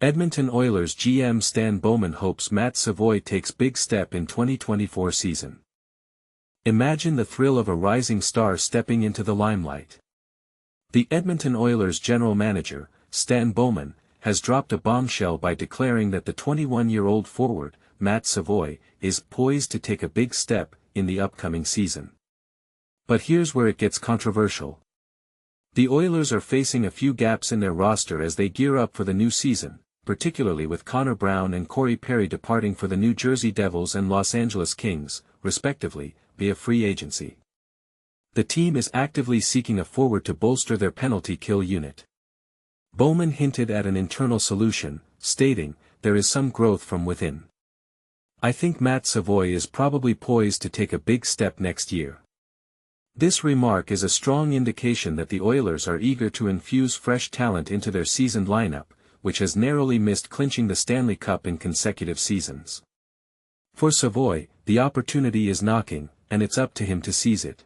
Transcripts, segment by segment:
Edmonton Oilers GM Stan Bowman hopes Matt Savoie takes big step in 2024 season. Imagine the thrill of a rising star stepping into the limelight. The Edmonton Oilers general manager, Stan Bowman, has dropped a bombshell by declaring that the 21-year-old forward, Matt Savoie, is poised to take a big step in the upcoming season. But here's where it gets controversial. The Oilers are facing a few gaps in their roster as they gear up for the new season, particularly with Connor Brown and Corey Perry departing for the New Jersey Devils and Los Angeles Kings, respectively, via free agency. The team is actively seeking a forward to bolster their penalty kill unit. Bowman hinted at an internal solution, stating, "There is some growth from within. I think Matt Savoie is probably poised to take a big step next year." This remark is a strong indication that the Oilers are eager to infuse fresh talent into their seasoned lineup, which has narrowly missed clinching the Stanley Cup in consecutive seasons. For Savoie, the opportunity is knocking, and it's up to him to seize it.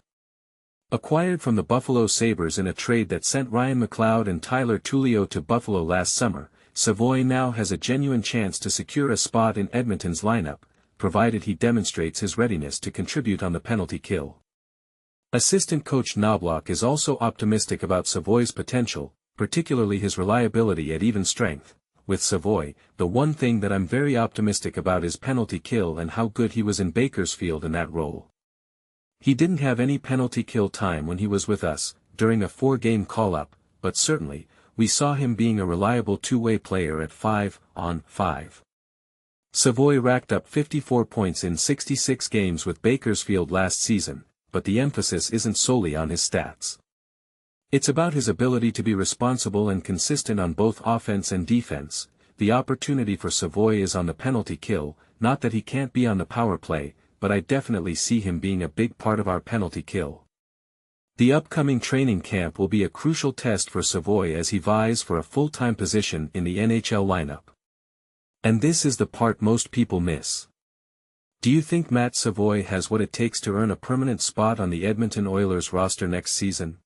Acquired from the Buffalo Sabres in a trade that sent Ryan McLeod and Tyler Tullio to Buffalo last summer, Savoie now has a genuine chance to secure a spot in Edmonton's lineup, provided he demonstrates his readiness to contribute on the penalty kill. Assistant coach Knobloch is also optimistic about Savoie's potential, particularly his reliability at even strength. With Savoie, the one thing that I'm very optimistic about is penalty kill and how good he was in Bakersfield in that role. He didn't have any penalty kill time when he was with us, during a 4-game call-up, but certainly, we saw him being a reliable two-way player at 5-on-5. Savoie racked up 54 points in 66 games with Bakersfield last season, but the emphasis isn't solely on his stats. It's about his ability to be responsible and consistent on both offense and defense. The opportunity for Savoie is on the penalty kill, not that he can't be on the power play, but I definitely see him being a big part of our penalty kill. The upcoming training camp will be a crucial test for Savoie as he vies for a full-time position in the NHL lineup. And this is the part most people miss. Do you think Matt Savoie has what it takes to earn a permanent spot on the Edmonton Oilers roster next season?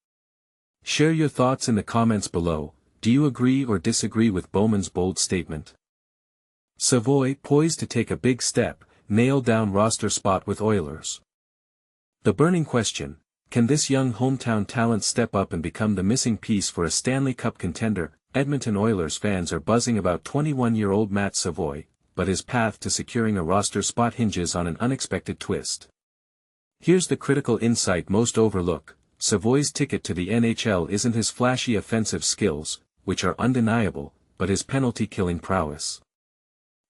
Share your thoughts in the comments below. Do you agree or disagree with Bowman's bold statement? Savoie poised to take a big step, nail down roster spot with Oilers. The burning question, can this young hometown talent step up and become the missing piece for a Stanley Cup contender? Edmonton Oilers fans are buzzing about 21-year-old Matt Savoie, but his path to securing a roster spot hinges on an unexpected twist. Here's the critical insight most overlook. Savoie's ticket to the NHL isn't his flashy offensive skills, which are undeniable, but his penalty-killing prowess.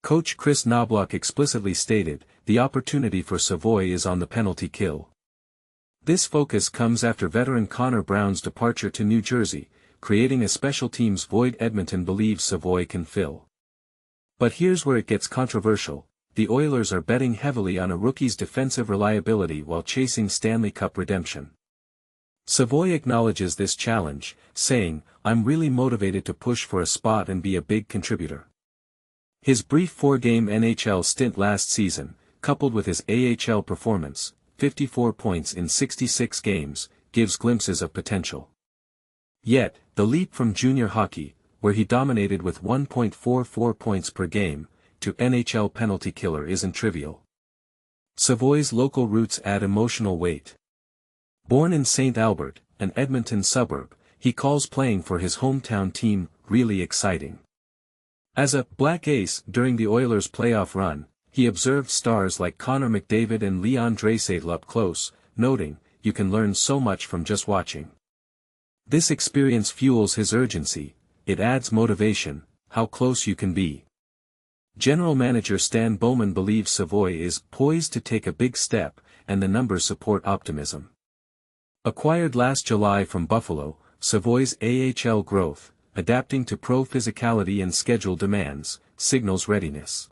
Coach Chris Knobloch explicitly stated, the opportunity for Savoie is on the penalty kill. This focus comes after veteran Connor Brown's departure to New Jersey, creating a special teams void Edmonton believes Savoie can fill. But here's where it gets controversial. The Oilers are betting heavily on a rookie's defensive reliability while chasing Stanley Cup redemption. Savoie acknowledges this challenge, saying, "I'm really motivated to push for a spot and be a big contributor." His brief 4-game NHL stint last season, coupled with his AHL performance, 54 points in 66 games, gives glimpses of potential. Yet, the leap from junior hockey, where he dominated with 1.44 points per game, to NHL penalty killer isn't trivial. Savoie's local roots add emotional weight. Born in St. Albert, an Edmonton suburb, he calls playing for his hometown team really exciting. As a black ace during the Oilers' playoff run, he observed stars like Connor McDavid and Leon Draisaitl up close, noting, "You can learn so much from just watching." This experience fuels his urgency. It adds motivation, how close you can be. General manager Stan Bowman believes Savoie is poised to take a big step, and the numbers support optimism. Acquired last July from Buffalo, Savoie's AHL growth, adapting to pro physicality and schedule demands, signals readiness.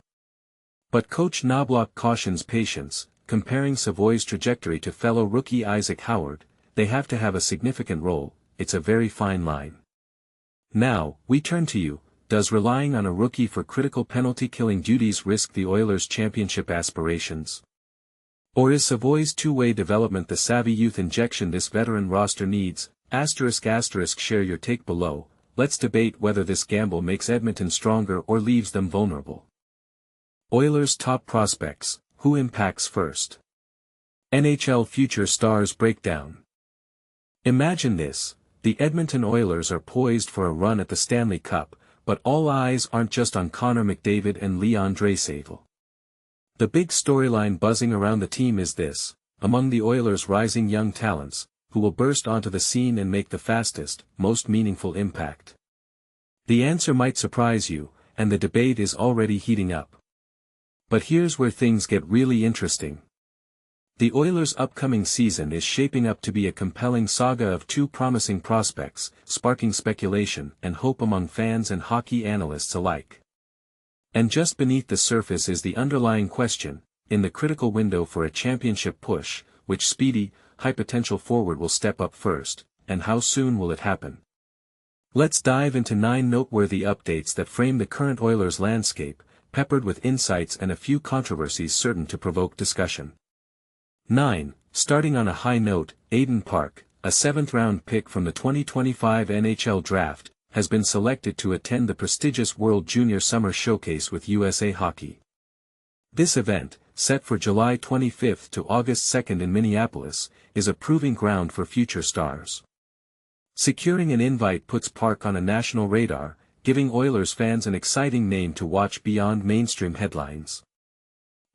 But coach Knobloch cautions patience, comparing Savoie's trajectory to fellow rookie Isaac Howard. They have to have a significant role, it's a very fine line. Now, we turn to you. Does relying on a rookie for critical penalty-killing duties risk the Oilers' championship aspirations? Or is Savoie's two-way development the savvy youth injection this veteran roster needs? ***, share your take below. let's debate whether this gamble makes Edmonton stronger or leaves them vulnerable. Oilers' top prospects, who impacts first? NHL future stars breakdown. Imagine this, the Edmonton Oilers are poised for a run at the Stanley Cup, but all eyes aren't just on Connor McDavid and Leon Draisaitl. The big storyline buzzing around the team is this: among the Oilers' rising young talents, who will burst onto the scene and make the fastest, most meaningful impact? The answer might surprise you, and the debate is already heating up. But here's where things get really interesting. The Oilers' upcoming season is shaping up to be a compelling saga of two promising prospects, sparking speculation and hope among fans and hockey analysts alike. And just beneath the surface is the underlying question: in the critical window for a championship push, which speedy, high-potential forward will step up first, and how soon will it happen? Let's dive into 9 noteworthy updates that frame the current Oilers landscape, peppered with insights and a few controversies certain to provoke discussion. 9. Starting on a high note, Aiden Park, a 7th-round pick from the 2025 NHL Draft, has been selected to attend the prestigious World Junior Summer Showcase with USA Hockey. This event, set for July 25 to August 2 in Minneapolis, is a proving ground for future stars. Securing an invite puts Park on a national radar, giving Oilers fans an exciting name to watch beyond mainstream headlines.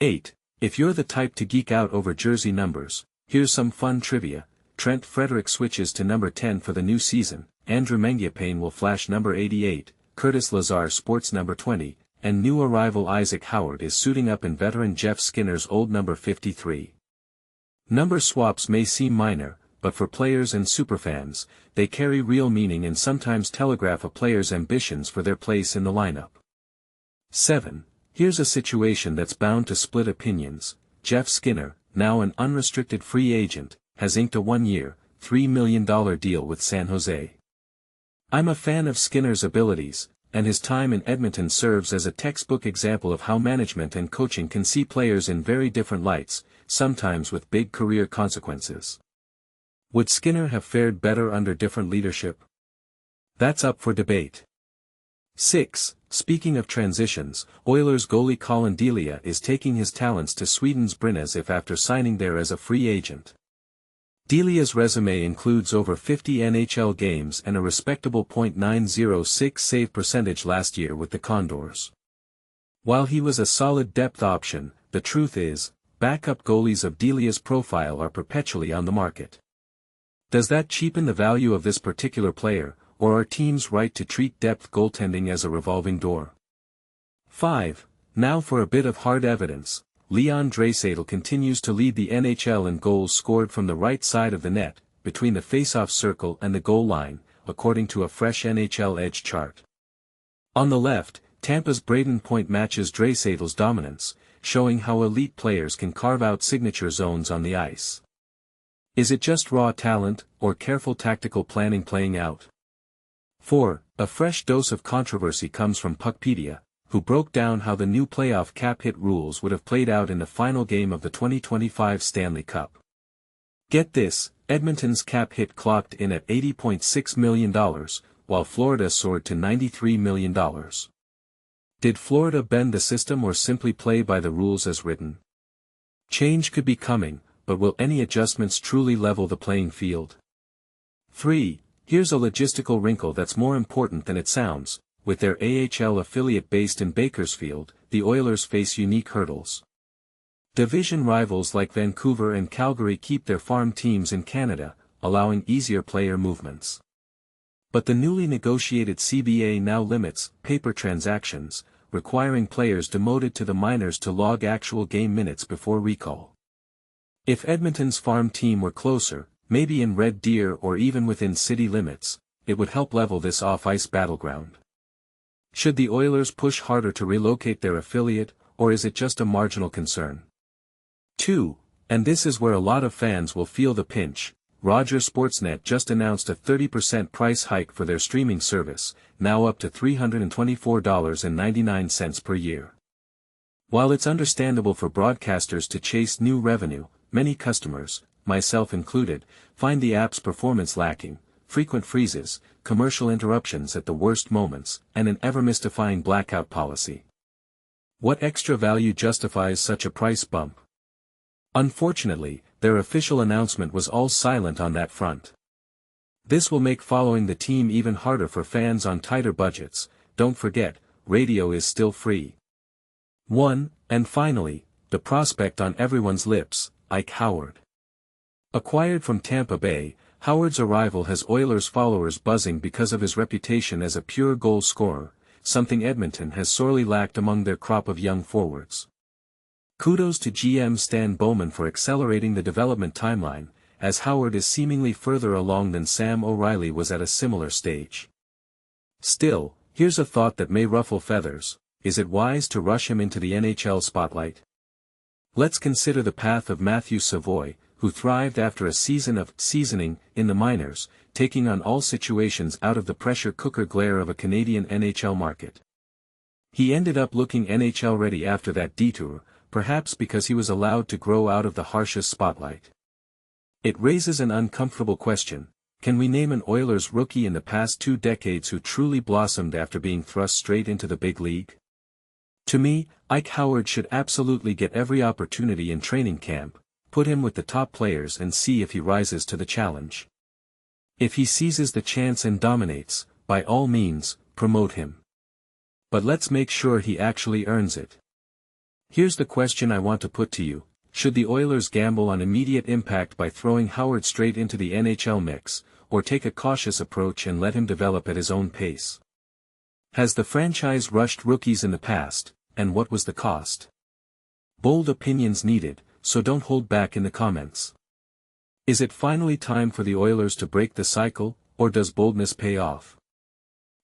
8. If you're the type to geek out over jersey numbers, here's some fun trivia. Trent Frederick switches to number 10 for the new season, Andrew Mangiapane will flash number 88, Curtis Lazar sports number 20, and new arrival Isaac Howard is suiting up in veteran Jeff Skinner's old number 53. Number swaps may seem minor, but for players and superfans, they carry real meaning and sometimes telegraph a player's ambitions for their place in the lineup. 7. Here's a situation that's bound to split opinions. Jeff Skinner, now an unrestricted free agent, has inked a 1-year, $3 million deal with San Jose. I'm a fan of Skinner's abilities, and his time in Edmonton serves as a textbook example of how management and coaching can see players in very different lights, sometimes with big career consequences. Would Skinner have fared better under different leadership? That's up for debate. 6. Speaking of transitions, Oilers goalie Colin Delia is taking his talents to Sweden's Brynäs after signing there as a free agent. Delia's resume includes over 50 NHL games and a respectable .906 save percentage last year with the Condors. While he was a solid depth option, the truth is, backup goalies of Delia's profile are perpetually on the market. Does that cheapen the value of this particular player, or are teams right to treat depth goaltending as a revolving door? 5. Now for a bit of hard evidence. Leon Draisaitl continues to lead the NHL in goals scored from the right side of the net, between the face-off circle and the goal line, according to a fresh NHL Edge chart. On the left, Tampa's Braden Point matches Draisaitl's dominance, showing how elite players can carve out signature zones on the ice. Is it just raw talent, or careful tactical planning playing out? 4. A fresh dose of controversy comes from Puckpedia, who broke down how the new playoff cap hit rules would have played out in the final game of the 2025 Stanley Cup. Get this, Edmonton's cap hit clocked in at $80.6 million, while Florida soared to $93 million. Did Florida bend the system or simply play by the rules as written? Change could be coming, but will any adjustments truly level the playing field? 3. Here's a logistical wrinkle that's more important than it sounds. With their AHL affiliate based in Bakersfield, the Oilers face unique hurdles. Division rivals like Vancouver and Calgary keep their farm teams in Canada, allowing easier player movements. But the newly negotiated CBA now limits paper transactions, requiring players demoted to the minors to log actual game minutes before recall. If Edmonton's farm team were closer, maybe in Red Deer or even within city limits, it would help level this off-ice battleground. Should the Oilers push harder to relocate their affiliate, or is it just a marginal concern? 2. And this is where a lot of fans will feel the pinch. Rogers Sportsnet just announced a 30% price hike for their streaming service, now up to $324.99 per year. While it's understandable for broadcasters to chase new revenue, many customers, myself included, find the app's performance lacking, frequent freezes, commercial interruptions at the worst moments, and an ever-mystifying blackout policy. What extra value justifies such a price bump? Unfortunately, their official announcement was all silent on that front. This will make following the team even harder for fans on tighter budgets. Don't forget, radio is still free. 1. And finally, the prospect on everyone's lips, Ike Howard. Acquired from Tampa Bay, Howard's arrival has Oilers followers buzzing because of his reputation as a pure goal scorer, something Edmonton has sorely lacked among their crop of young forwards. Kudos to GM Stan Bowman for accelerating the development timeline, as Howard is seemingly further along than Sam O'Reilly was at a similar stage. Still, here's a thought that may ruffle feathers: is it wise to rush him into the NHL spotlight? Let's consider the path of Matt Savoie, who thrived after a season of seasoning in the minors, taking on all situations out of the pressure cooker glare of a Canadian NHL market. He ended up looking NHL ready after that detour, perhaps because he was allowed to grow out of the harshest spotlight. It raises an uncomfortable question: can we name an Oilers rookie in the past 2 decades who truly blossomed after being thrust straight into the big league? To me, Ike Howard should absolutely get every opportunity in training camp, put him with the top players and see if he rises to the challenge. If he seizes the chance and dominates, by all means, promote him. But let's make sure he actually earns it. Here's the question I want to put to you: should the Oilers gamble on immediate impact by throwing Howard straight into the NHL mix, or take a cautious approach and let him develop at his own pace? Has the franchise rushed rookies in the past, and what was the cost? Bold opinions needed, so don't hold back in the comments. Is it finally time for the Oilers to break the cycle, or does boldness pay off?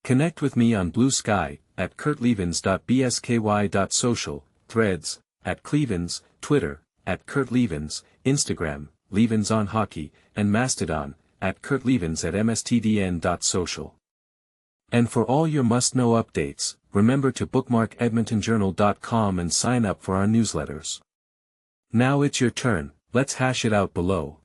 Connect with me on Blue Sky, at kurtlevens.bsky.social, Threads, at Clevens, Twitter, at Kurt Levens, Instagram, Levens on Hockey, and Mastodon, at Kurt Levens at mstdn.social. And for all your must-know updates, remember to bookmark edmontonjournal.com and sign up for our newsletters. Now it's your turn, let's hash it out below.